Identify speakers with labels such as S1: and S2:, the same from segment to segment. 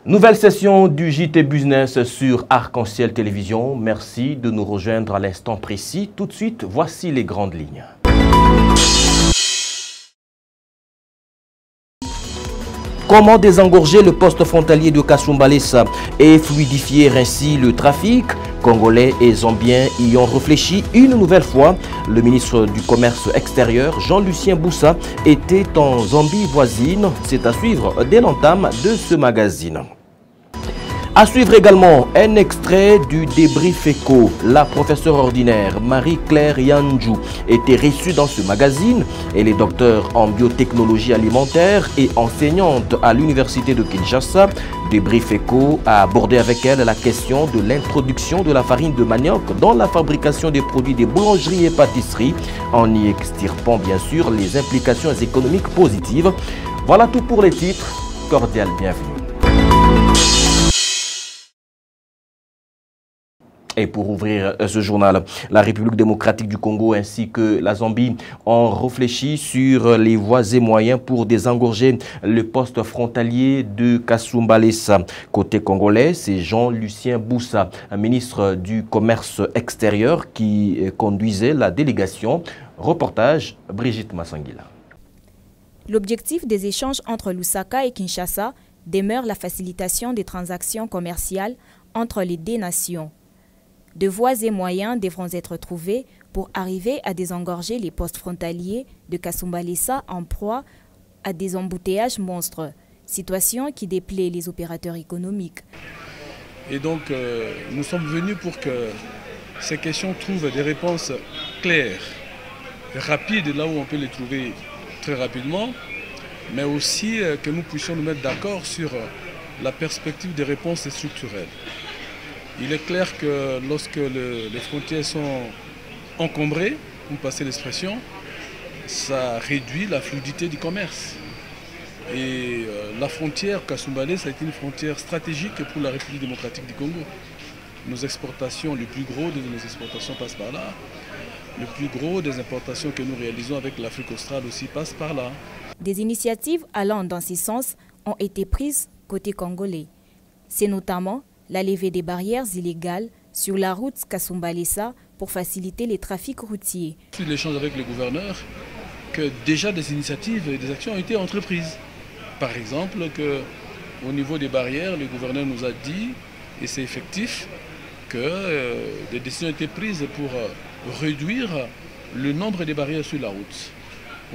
S1: Nouvelle session du JT Business sur Arc-en-Ciel Télévision. Merci de nous rejoindre à l'instant précis. Tout de suite, voici les grandes lignes. Comment désengorger le poste frontalier de Kasumbalesa et fluidifier ainsi le trafic? Congolais et Zambiens y ont réfléchi une nouvelle fois. Le ministre du Commerce extérieur, Jean-Lucien Boussa, était en Zambie voisine. C'est à suivre dès l'entame de ce magazine. À suivre également un extrait du débrief éco. La professeure ordinaire Marie-Claire Yanjou était reçue dans ce magazine. Elle est docteure en biotechnologie alimentaire et enseignante à l'université de Kinshasa. Débrief éco a abordé avec elle la question de l'introduction de la farine de manioc dans la fabrication des produits des boulangeries et pâtisseries, en y extirpant bien sûr les implications économiques positives. Voilà tout pour les titres. Cordial bienvenue. Et pour ouvrir ce journal, la République démocratique du Congo ainsi que la Zambie ont réfléchi sur les voies et moyens pour désengorger le poste frontalier de Kasumbalesa. Côté congolais, c'est Jean-Lucien Boussa, ministre du Commerce extérieur, qui conduisait la délégation. Reportage Brigitte Massangila.
S2: L'objectif des échanges entre Lusaka et Kinshasa demeure la facilitation des transactions commerciales entre les deux nations. De voies et moyens devront être trouvés pour arriver à désengorger les postes frontaliers de Kasumbalesa en proie à des embouteillages monstres, situation qui déplaît les opérateurs économiques.
S3: Et donc, nous sommes venus pour que ces questions trouvent des réponses claires, rapides, là où on peut les trouver très rapidement, mais aussi que nous puissions nous mettre d'accord sur la perspective des réponses structurelles. Il est clair que lorsque les frontières sont encombrées, pour passer l'expression, ça réduit la fluidité du commerce. Et la frontière Kasumbalesa a été une frontière stratégique pour la République démocratique du Congo. Nos exportations, le plus gros de nos exportations passe par là. Le plus gros des importations que nous réalisons avec l'Afrique australe aussi passe par là.
S2: Des initiatives allant dans ce sens ont été prises côté congolais. C'est notamment la levée des barrières illégales sur la route Kasumbalesa pour faciliter les trafics routiers.
S3: Suite de l'échange avec le gouverneur, que déjà des initiatives et des actions ont été entreprises. Par exemple, qu'au niveau des barrières, le gouverneur nous a dit, et c'est effectif, que des décisions ont été prises pour réduire le nombre des barrières sur la route.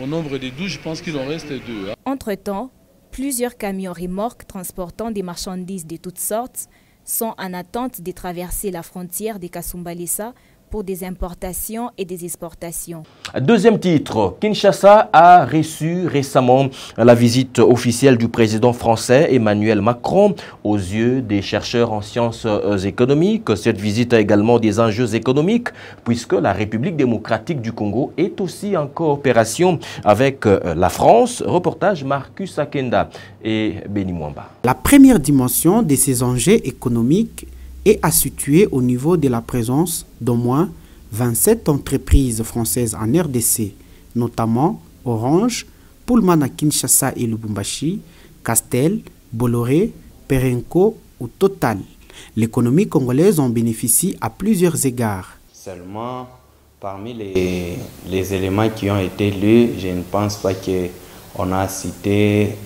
S3: Au nombre des 12, je pense qu'il en reste 2.
S2: Entre-temps, plusieurs camions remorques transportant des marchandises de toutes sortes sont en attente de traverser la frontière de Kasumbalesa pour des importations et des exportations.
S1: Deuxième titre, Kinshasa a reçu récemment la visite officielle du président français Emmanuel Macron aux yeux des chercheurs en sciences économiques. Cette visite a également des enjeux économiques puisque la République démocratique du Congo est aussi en coopération avec la France. Reportage Marcus Akenda et Beni Mwamba.
S4: La première dimension de ces enjeux économiques est à situer au niveau de la présence d'au moins 27 entreprises françaises en RDC, notamment Orange, Pullman à Kinshasa et Lubumbashi, Castel, Bolloré, Perenco ou Total. L'économie congolaise en bénéficie à plusieurs égards.
S5: Seulement, parmi les éléments qui ont été lus, je ne pense pas qu'on a cité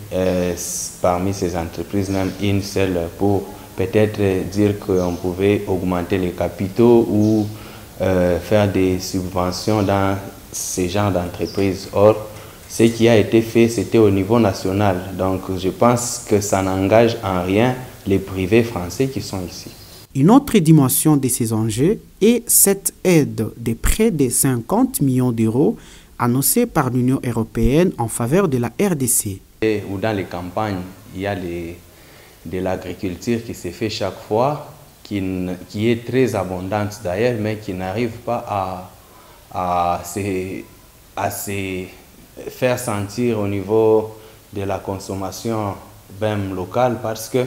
S5: parmi ces entreprises même une seule pour peut-être dire qu'on pouvait augmenter les capitaux ou faire des subventions dans ces genres d'entreprises. Or, ce qui a été fait, c'était au niveau national. Donc, je pense que ça n'engage en rien les privés français qui sont ici.
S4: Une autre dimension de ces enjeux est cette aide de près de 50 millions d'euros annoncée par l'Union européenne en faveur de la RDC.
S5: Ou dans les campagnes, il y a de l'agriculture qui se fait chaque fois, qui est très abondante d'ailleurs, mais qui n'arrive pas à se faire sentir au niveau de la consommation même locale, parce qu'il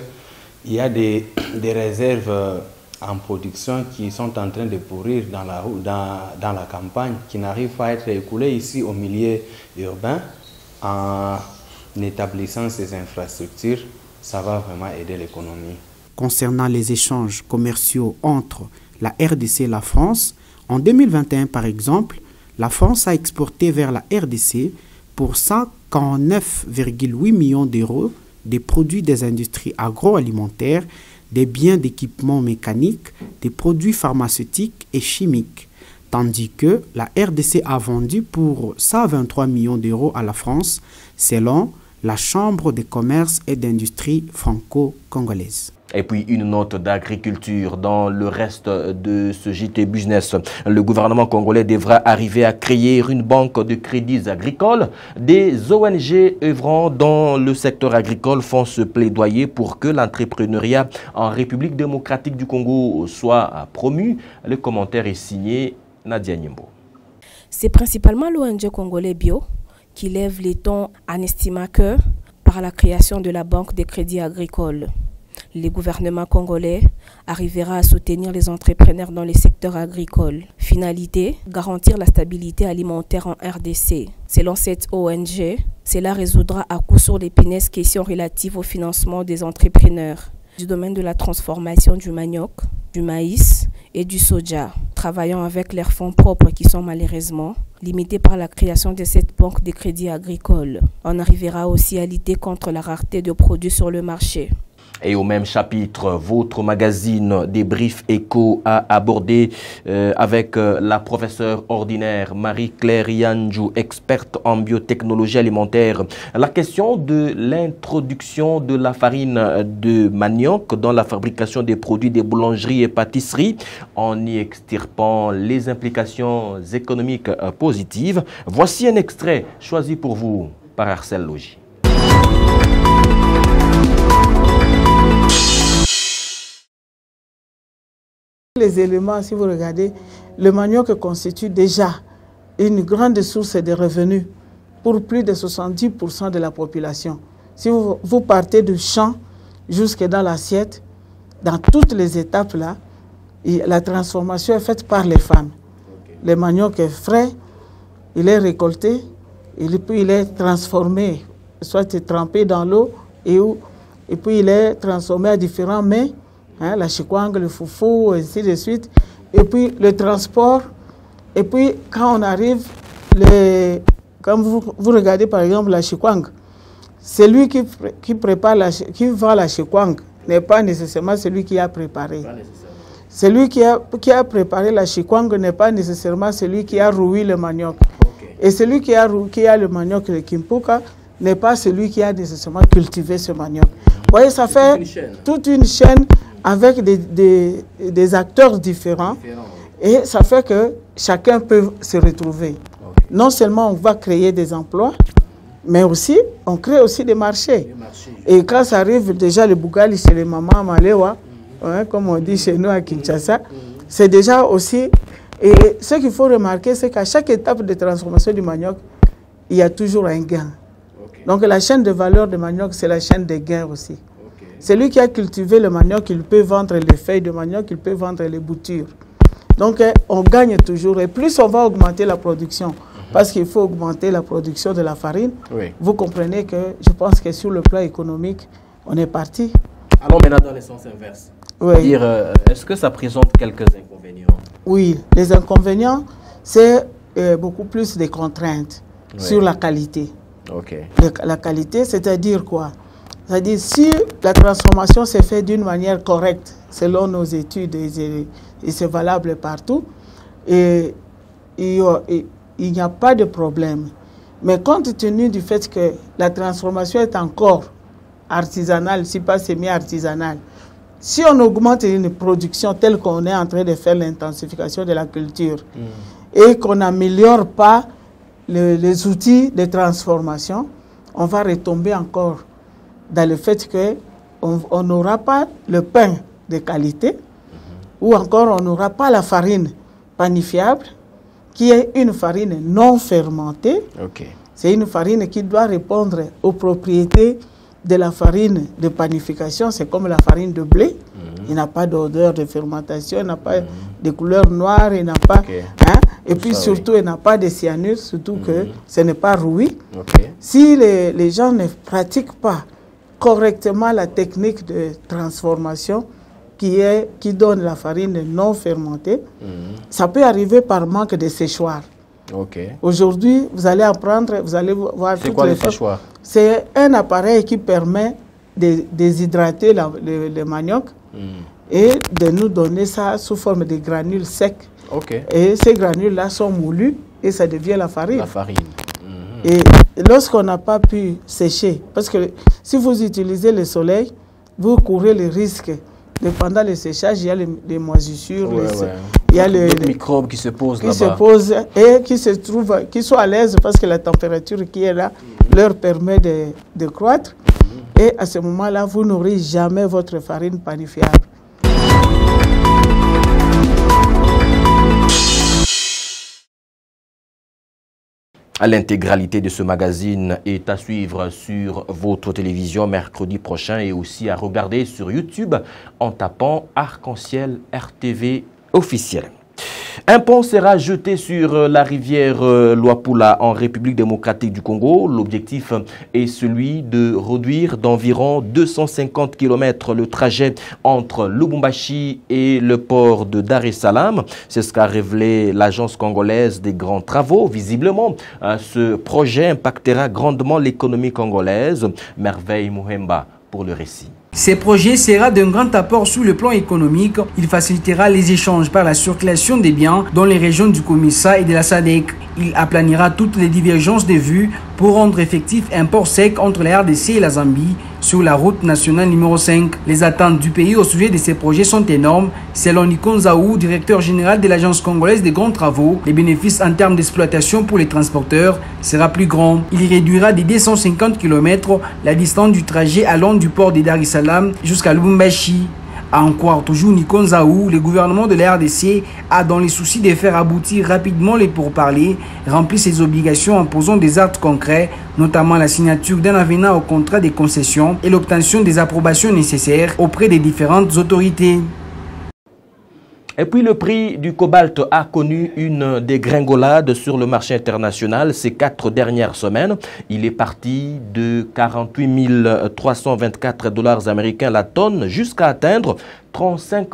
S5: y a des réserves en production qui sont en train de pourrir dans la campagne, qui n'arrivent pas à être écoulées ici au milieu urbain. En établissant ces infrastructures, ça va vraiment aider l'économie.
S4: Concernant les échanges commerciaux entre la RDC et la France, en 2021 par exemple, la France a exporté vers la RDC pour 149,8 millions d'euros des produits des industries agroalimentaires, des biens d'équipement mécanique, des produits pharmaceutiques et chimiques, tandis que la RDC a vendu pour 123 millions d'euros à la France, selon la Chambre de commerce et d'industrie franco-congolaise.
S1: Et puis une note d'agriculture dans le reste de ce JT Business. Le gouvernement congolais devra arriver à créer une banque de crédits agricoles. Des ONG œuvrant dans le secteur agricole font ce plaidoyer pour que l'entrepreneuriat en République démocratique du Congo soit promu. Le commentaire est signé Nadia Nyembo.
S6: C'est principalement l'ONG congolais Bio qui lève les tons en estimant que par la création de la banque des crédits agricoles, le gouvernement congolais arrivera à soutenir les entrepreneurs dans les secteurs agricoles. Finalité, garantir la stabilité alimentaire en RDC. Selon cette ONG, cela résoudra à coup sûr l'épineuse question relative au financement des entrepreneurs du domaine de la transformation du manioc, du maïs et du soja, travaillant avec leurs fonds propres qui sont malheureusement limités par la création de cette banque de crédits agricoles. On arrivera aussi à lutter contre la rareté de produits sur le marché.
S1: Et au même chapitre, votre magazine Débrief Éco a abordé avec la professeure ordinaire Marie-Claire Yanjou, experte en biotechnologie alimentaire, la question de l'introduction de la farine de manioc dans la fabrication des produits des boulangeries et pâtisseries, en y extirpant les implications économiques positives. Voici un extrait choisi pour vous par Arcel Logis.
S7: Les éléments, si vous regardez, le manioc constitue déjà une grande source de revenus pour plus de 70% de la population. Si vous partez du champ jusque dans l'assiette, dans toutes les étapes là, la transformation est faite par les femmes. Le manioc est frais, il est récolté, et puis il est transformé, soit trempé dans l'eau, et puis il est transformé à différents mets. La chikwang, le foufou, ainsi de suite. Et puis le transport. Et puis quand on arrive, quand vous regardez par exemple la chikwang, celui qui prépare qui vend la chikwang n'est pas nécessairement celui qui a préparé. Celui qui a préparé la chikwang n'est pas nécessairement celui qui a roué le manioc. Et celui qui a le manioc, le kimpuka, n'est pas celui qui a nécessairement cultivé ce manioc. Vous voyez, ça fait toute une chaîne avec des acteurs différents, et ça fait que chacun peut se retrouver. Non seulement on va créer des emplois, mais aussi on crée aussi des marchés. Et quand ça arrive déjà le bougali chez les mamans Malewa, comme on dit chez nous à Kinshasa, c'est déjà aussi... Et ce qu'il faut remarquer, c'est qu'à chaque étape de transformation du manioc, il y a toujours un gain. Donc la chaîne de valeur du manioc, c'est la chaîne des gains aussi. Celui qui a cultivé le manioc, il peut vendre les feuilles de manioc, il peut vendre les boutures. Donc on gagne toujours. Et plus on va augmenter la production, parce qu'il faut augmenter la production de la farine, vous comprenez que je pense que sur le plan économique, on est parti.
S1: Allons maintenant dans le sens inverse.
S7: Oui.
S1: Est-ce que ça présente quelques inconvénients?
S7: Oui, les inconvénients, c'est beaucoup plus des contraintes sur la qualité. La qualité, c'est-à-dire quoi? C'est-à-dire, si la transformation s'est faite d'une manière correcte, selon nos études, et c'est valable partout, et il n'y a pas de problème. Mais compte tenu du fait que la transformation est encore artisanale, si pas semi-artisanale, si on augmente une production telle qu'on est en train de faire l'intensification de la culture, et qu'on n'améliore pas les outils de transformation, on va retomber encore dans le fait qu'on n'aura pas le pain de qualité, ou encore on n'aura pas la farine panifiable, qui est une farine non fermentée. C'est une farine qui doit répondre aux propriétés de la farine de panification. C'est comme la farine de blé. Il n'a pas d'odeur de fermentation, il n'a pas de couleur noire, il n'a pas... Et puis surtout, il n'a pas de cyanure, surtout que ce n'est pas rouillé. Si les gens ne pratiquent pas correctement la technique de transformation qui donne la farine non fermentée, ça peut arriver par manque de séchoir. Aujourd'hui, vous allez apprendre, vous allez voir...
S1: C'est quoi le séchoir?
S7: C'est un appareil qui permet de déshydrater le manioc et de nous donner ça sous forme de granules secs. Et ces granules-là sont moulus et ça devient la farine.
S1: La farine.
S7: Et lorsqu'on n'a pas pu sécher, parce que si vous utilisez le soleil, vous courez le risque de pendant le séchage, il y a les moisissures, il y a les
S1: microbes qui se posent là-bas.
S7: Qui se posent et qui sont à l'aise parce que la température qui est là leur permet de croître. Et à ce moment-là, vous n'aurez jamais votre farine panifiable.
S1: L'intégralité de ce magazine est à suivre sur votre télévision mercredi prochain et aussi à regarder sur YouTube en tapant Arc-en-Ciel RTV officiel. Un pont sera jeté sur la rivière Luapula en République démocratique du Congo. L'objectif est celui de réduire d'environ 250 km le trajet entre Lubumbashi et le port de Dar es Salaam. C'est ce qu'a révélé l'agence congolaise des grands travaux. Visiblement, ce projet impactera grandement l'économie congolaise. Merveille Mouhemba pour le récit.
S8: Ce projet sera d'un grand apport sur le plan économique. Il facilitera les échanges par la circulation des biens dans les régions du Komissa et de la SADC. Il aplanira toutes les divergences de vues pour rendre effectif un port sec entre la RDC et la Zambie sur la route nationale numéro 5. Les attentes du pays au sujet de ces projets sont énormes. Selon Nikon Zaou, directeur général de l'agence congolaise des grands travaux, les bénéfices en termes d'exploitation pour les transporteurs sera plus grand. Il réduira de 250 km la distance du trajet allant du port de Dar es Salaam jusqu'à Lubumbashi. À en croire toujours Nikon Zaou, le gouvernement de la RDC a dans les soucis de faire aboutir rapidement les pourparlers, rempli ses obligations en posant des actes concrets, notamment la signature d'un avenant au contrat de concession et l'obtention des approbations nécessaires auprès des différentes autorités.
S1: Et puis le prix du cobalt a connu une dégringolade sur le marché international ces 4 dernières semaines. Il est parti de 48 324 $ américains la tonne jusqu'à atteindre 35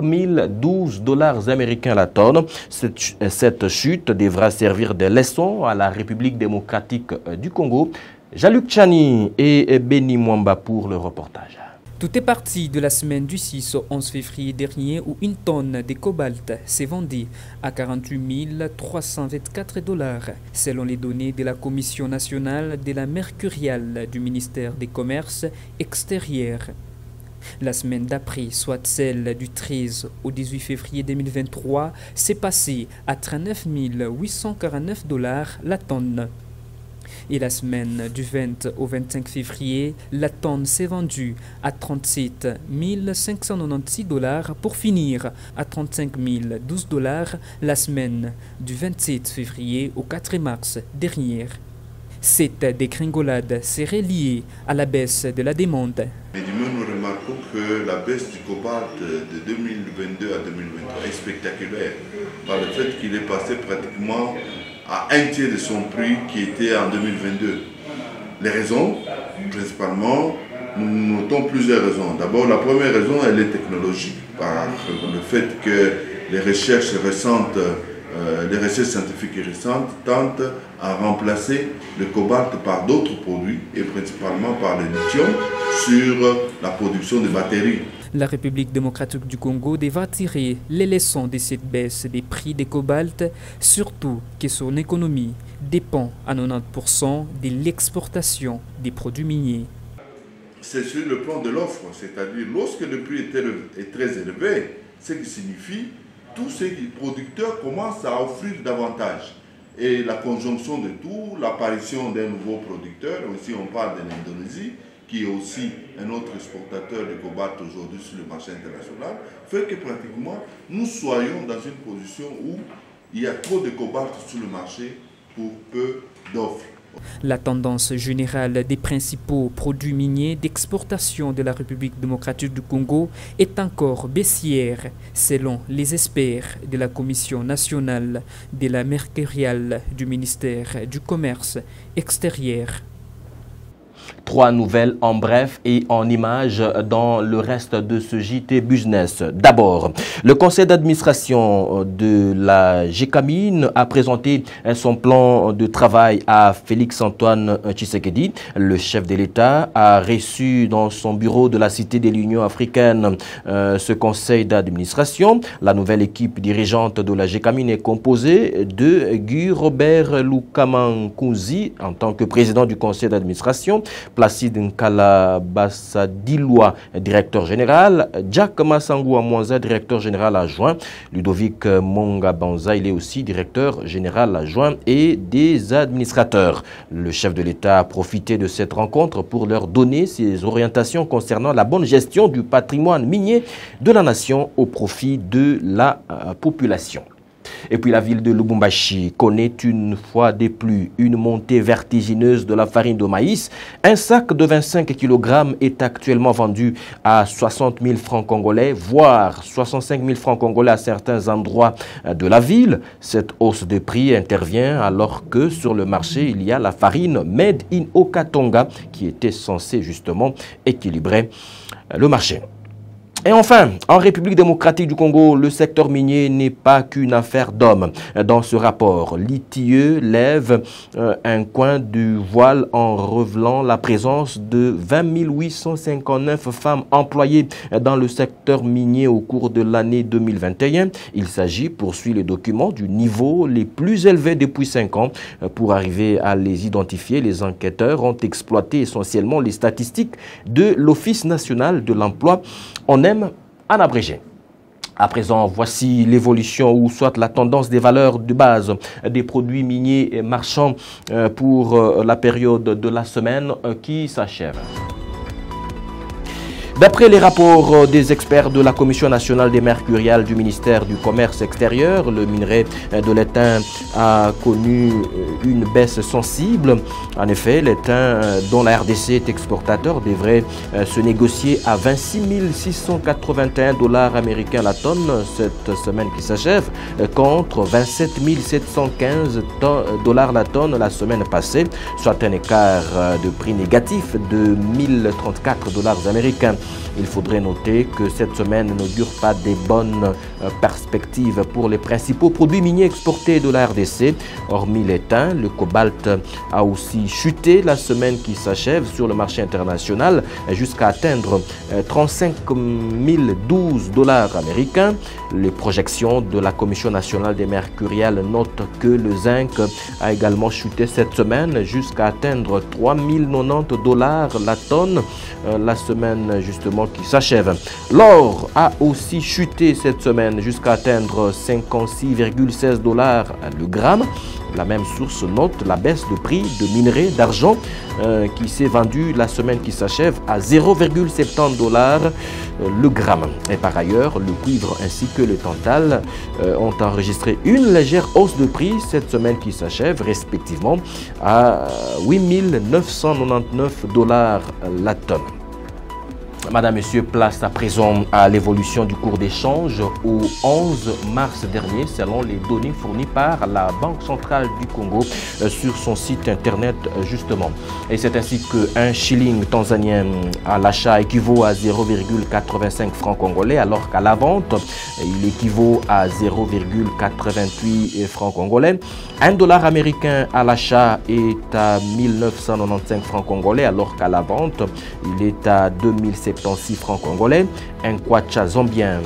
S1: 012 $ américains la tonne. Cette chute devra servir de leçon à la République démocratique du Congo. Jean-Luc Tchani et Benny Mwamba pour le reportage.
S9: Tout est parti de la semaine du 6 au 11 février dernier où une tonne de cobalt s'est vendue à 48 324 $, selon les données de la Commission nationale de la mercuriale du ministère des Commerces extérieurs. La semaine d'après, soit celle du 13 au 18 février 2023, s'est passée à 39 849 $ la tonne. Et la semaine du 20 au 25 février, la tonne s'est vendue à 37 596 $ pour finir à 35 012 $ la semaine du 27 février au 4 mars dernier. Cette dégringolade serait liée à la baisse de la demande.
S10: Mais du moins, nous remarquons que la baisse du cobalt de 2022 à 2023 est spectaculaire par le fait qu'il est passé pratiquement à un tiers de son prix qui était en 2022. Les raisons, principalement, nous notons plusieurs raisons. D'abord, la première raison, elle est technologique, par le fait que les recherches récentes, les recherches scientifiques récentes tentent à remplacer le cobalt par d'autres produits, et principalement par le lithium, sur la production de batteries.
S9: La République démocratique du Congo devra tirer les leçons de cette baisse des prix des cobalt, surtout que son économie dépend à 90% de l'exportation des produits miniers.
S10: C'est sur le plan de l'offre, c'est-à-dire lorsque le prix est très élevé, ce qui signifie que tous ces producteurs commencent à offrir davantage. Et la conjonction de tout, l'apparition d'un nouveau producteur, aussi on parle de l'Indonésie, qui est aussi un autre exportateur de cobalt aujourd'hui sur le marché international, fait que pratiquement nous soyons dans une position où il y a trop de cobalt sur le marché pour peu d'offres.
S9: La tendance générale des principaux produits miniers d'exportation de la République démocratique du Congo est encore baissière, selon les experts de la Commission nationale de la mercuriale du ministère du Commerce extérieur.
S1: 3 nouvelles en bref et en images dans le reste de ce JT Business. D'abord, le conseil d'administration de la GECAMIN a présenté son plan de travail à Félix-Antoine Tshisekedi. Le chef de l'État a reçu dans son bureau de la Cité de l'Union africaine ce conseil d'administration. La nouvelle équipe dirigeante de la GECAMIN est composée de Guy Robert Lukamankunzi en tant que président du conseil d'administration, Placide Nkala-Bassadilwa, directeur général, Jack Massangou Amwanza, directeur général adjoint, Ludovic Mongabanza, il est aussi directeur général adjoint et des administrateurs. Le chef de l'État a profité de cette rencontre pour leur donner ses orientations concernant la bonne gestion du patrimoine minier de la nation au profit de la population. Et puis la ville de Lubumbashi connaît une fois de plus une montée vertigineuse de la farine de maïs. Un sac de 25 kg est actuellement vendu à 60 000 francs congolais, voire 65 000 francs congolais à certains endroits de la ville. Cette hausse de prix intervient alors que sur le marché, il y a la farine Made in Okatonga qui était censée justement équilibrer le marché. Et enfin, en République démocratique du Congo, le secteur minier n'est pas qu'une affaire d'hommes. Dans ce rapport, l'ITIE lève un coin du voile en révélant la présence de 20 859 femmes employées dans le secteur minier au cours de l'année 2021. Il s'agit, poursuit le document, du niveau les plus élevés depuis 5 ans. Pour arriver à les identifier, les enquêteurs ont exploité essentiellement les statistiques de l'Office national de l'emploi. On aime en abrégé. À présent, voici l'évolution ou soit la tendance des valeurs de base des produits miniers et marchands pour la période de la semaine qui s'achève. D'après les rapports des experts de la Commission nationale des mercuriales du ministère du Commerce extérieur, le minerai de l'étain a connu une baisse sensible. En effet, l'étain dont la RDC est exportateur devrait se négocier à 26 681 $ américains la tonne cette semaine qui s'achève, contre 27 715 $ la tonne la semaine passée, soit un écart de prix négatif de 1034 $ américains. Il faudrait noter que cette semaine n'augure pas des bonnes perspectives pour les principaux produits miniers exportés de la RDC. Hormis l'étain, le cobalt a aussi chuté la semaine qui s'achève sur le marché international jusqu'à atteindre 35 012 $ américains. Les projections de la Commission nationale des mercuriales notent que le zinc a également chuté cette semaine jusqu'à atteindre 3 090 $ la tonne la semaine justement qui s'achève. L'or a aussi chuté cette semaine jusqu'à atteindre 56,16 $ le gramme. La même source note la baisse de prix de minerai d'argent qui s'est vendu la semaine qui s'achève à 0,70 $ le gramme. Et par ailleurs, le cuivre ainsi que le tantal ont enregistré une légère hausse de prix cette semaine qui s'achève, respectivement à 8 999 $ la tonne. Madame, Monsieur, place à présent à l'évolution du cours d'échange au 11 mars dernier, selon les données fournies par la Banque centrale du Congo sur son site internet justement. Et c'est ainsi qu'un shilling tanzanien à l'achat équivaut à 0,85 francs congolais, alors qu'à la vente, il équivaut à 0,88 francs congolais. Un dollar américain à l'achat est à 1995 francs congolais, alors qu'à la vente, il est à 2076 francs congolais. Un kwacha zambien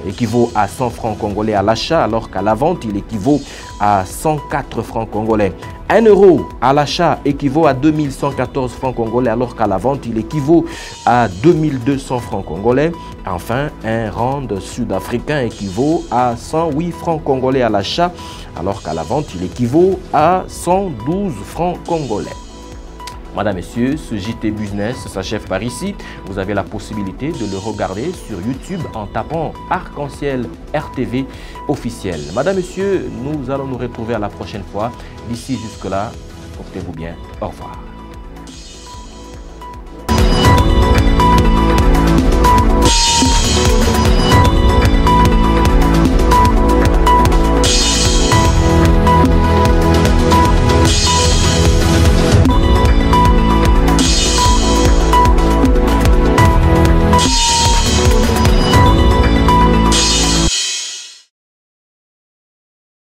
S1: équivaut à 100 francs congolais à l'achat, alors qu'à la vente, il équivaut à 104 francs congolais. 1 euro à l'achat équivaut à 2114 francs congolais, alors qu'à la vente, il équivaut à 2200 francs congolais. Enfin, un rand sud-africain équivaut à 108 francs congolais à l'achat, alors qu'à la vente, il équivaut à 112 francs congolais. Madame, Messieurs, ce JT Business s'achève par ici. Vous avez la possibilité de le regarder sur YouTube en tapant Arc-en-Ciel RTV officiel. Madame, Messieurs, nous allons nous retrouver à la prochaine fois. D'ici jusque-là, portez-vous bien. Au revoir.